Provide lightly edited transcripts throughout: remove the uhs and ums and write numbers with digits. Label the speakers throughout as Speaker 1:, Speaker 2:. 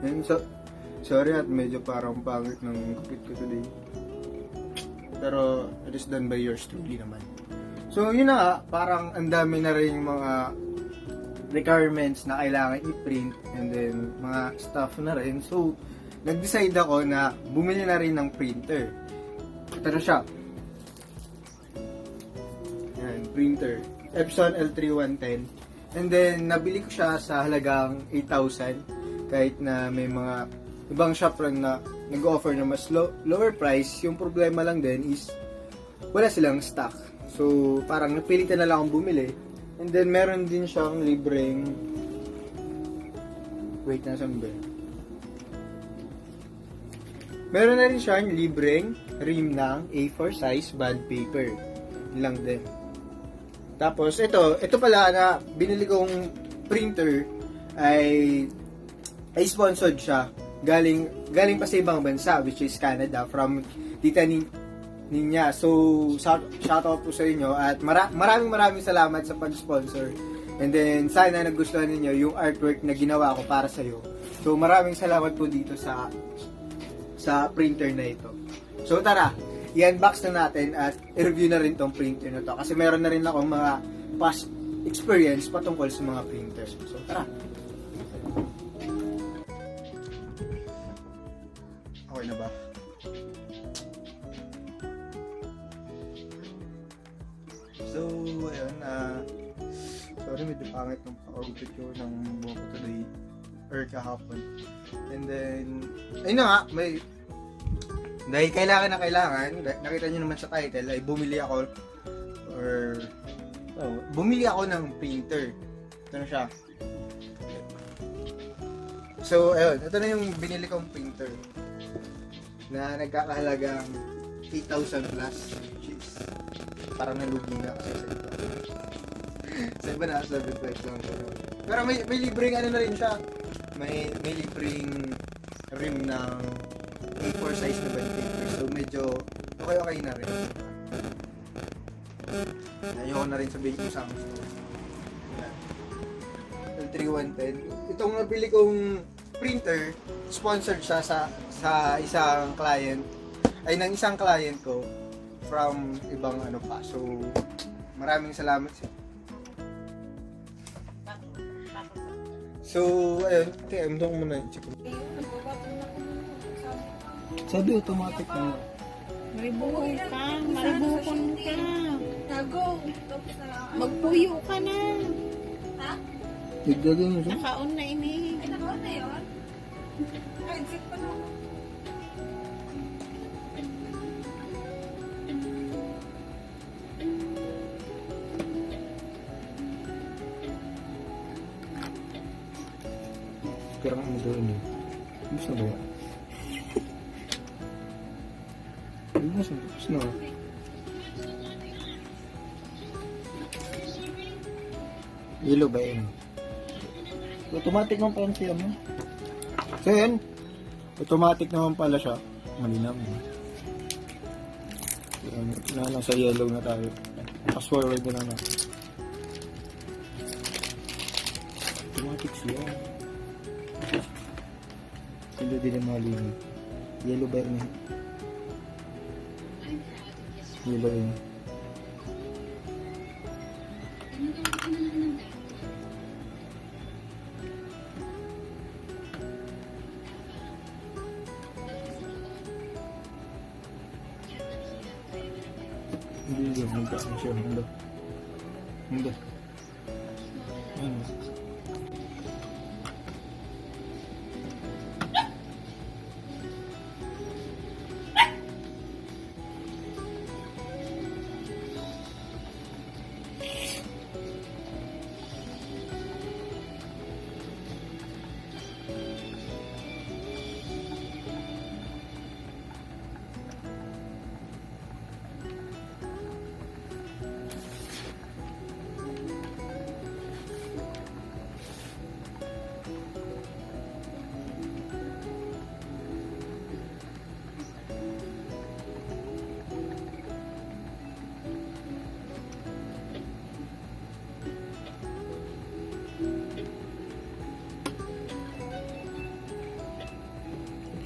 Speaker 1: And so, sorry at medyo parang pangit ng gupit ko today. Pero it is done by yours truly naman. So yun na nga, parang ang dami na rin mga requirements na kailangan i-print and then mga stuff na rin. So nag-decide ako na bumili na rin ng printer. Ito na siya. Yan, printer. Epson L3110. And then nabili ko siya sa halagang 8,000. Kahit na may mga ibang shop rin na nag-offer na mas lower price, yung problema lang din is wala silang stock. So, parang napilitan na lang akong bumili. And then, meron din siyang libreng saan ba? Meron na rin siyang libreng rim ng A4 size bond paper. Lang din. Tapos, ito pala na binili kong printer ay sponsored siya. Galing pa sa ibang bansa, which is Canada, from Tita Ninya. So, shout out po sa inyo at maraming salamat sa pag-sponsor. And then, sana nagustuhan ninyo yung artwork na ginawa ko para sa iyo. So, maraming salamat po dito sa printer na ito. So, tara, i-unbox na natin at i-review na rin tong printer na to. Kasi meron na rin akong mga past experience patungkol sa mga printers. So, tara. Okay na ba? So, ayun, sorry, medyo pangit ng pag-upit ko ng buhok ko today or kahapon. And then, ayun na nga, dahil kailangan, nakita nyo naman sa title, ay bumili ako ng printer. Ito na siya. So, ayun, ito na yung binili kong printer na nagkakahalagang 8,000 plus, which is parang nalugi na kasi sa iba. Sa iba na 7 lang. Pero may libreng ano na rin siya. May libreng rim ng A4 size na bond paper. So medyo okay na rin. Ayoko na rin sabihin kung saan gusto. L3110. Itong nabili kong printer, sponsored siya sa isang client, ng isang client ko from ibang ano pa. So, maraming salamat siya. So, ayun. Teka, ko muna yung check. Sabi automatic na.
Speaker 2: Maribukon ka. Magpuyo ka na.
Speaker 3: Ha?
Speaker 1: Nagdagay mo siya?
Speaker 2: Nakaon na ini.
Speaker 3: Ay, nakaon na yun? Ay, exit pa na.
Speaker 1: Parang ano doon eh. Gusto ba yan? Gusto na. Yellow ba yun? Automatic naman pala siya mo. So yan. Automatic naman pala siya. Malinaw mo. Nasa yellow na tayo. Fast forward na lang. Automatic siya. Hindi din ang malinig. Yellow ba yun? Yellow yun. Hindi yun. Magkakasin siya. Hindi. Ano?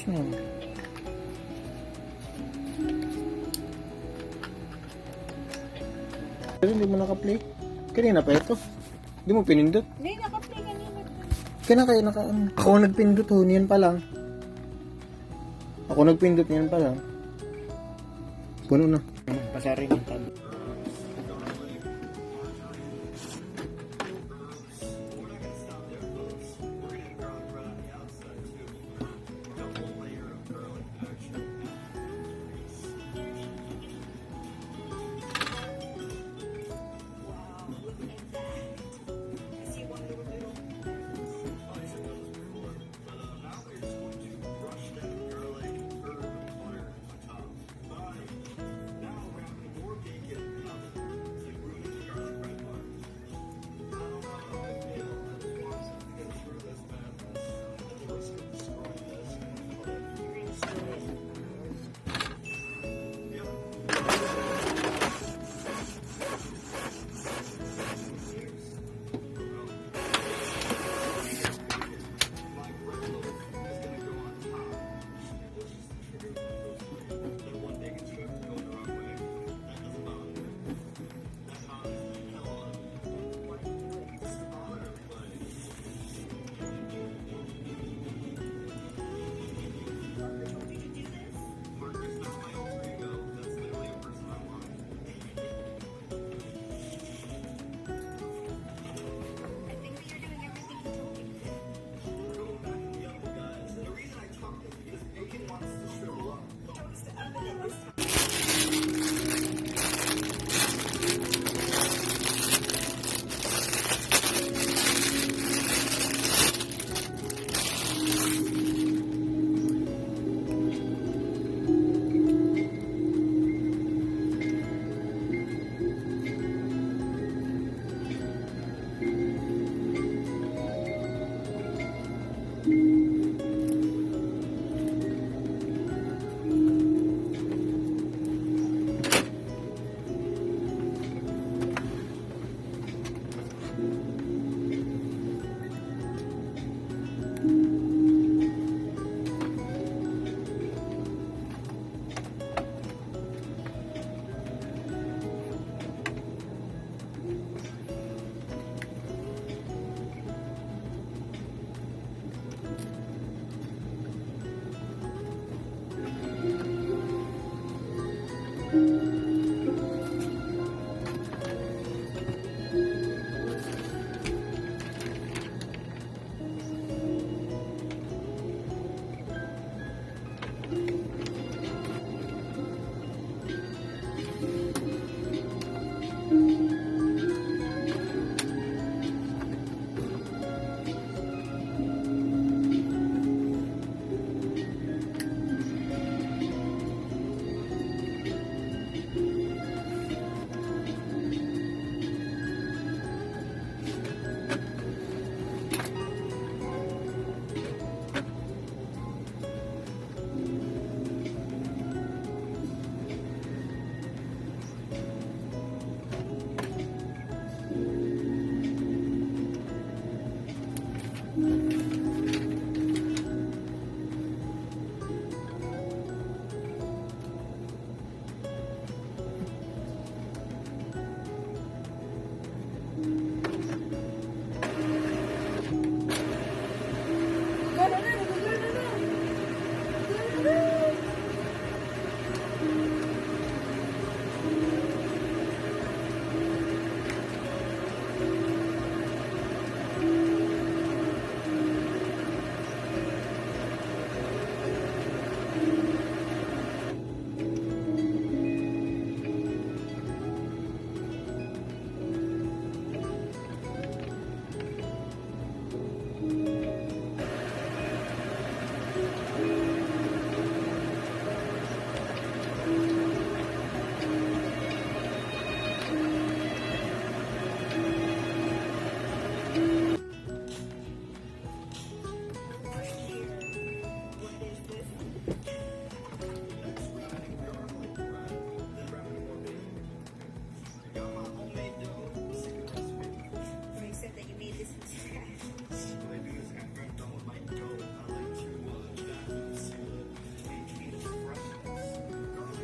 Speaker 1: Tapos na. Pero hindi mo naka-play. Kanina pa ito. Hindi mo pinindot.
Speaker 2: Hindi, naka-play kanina.
Speaker 1: Kaya kayo naka... Ako nagpindot ho, niyan pa lang. Ako nagpindot niyan pa lang. Puno na. Pasarin yung tab.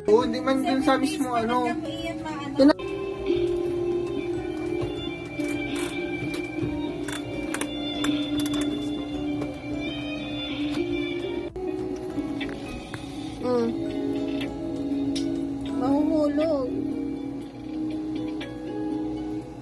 Speaker 1: Oo, hindi man dun sa mismo ano.
Speaker 3: Iyan maano.
Speaker 1: Yan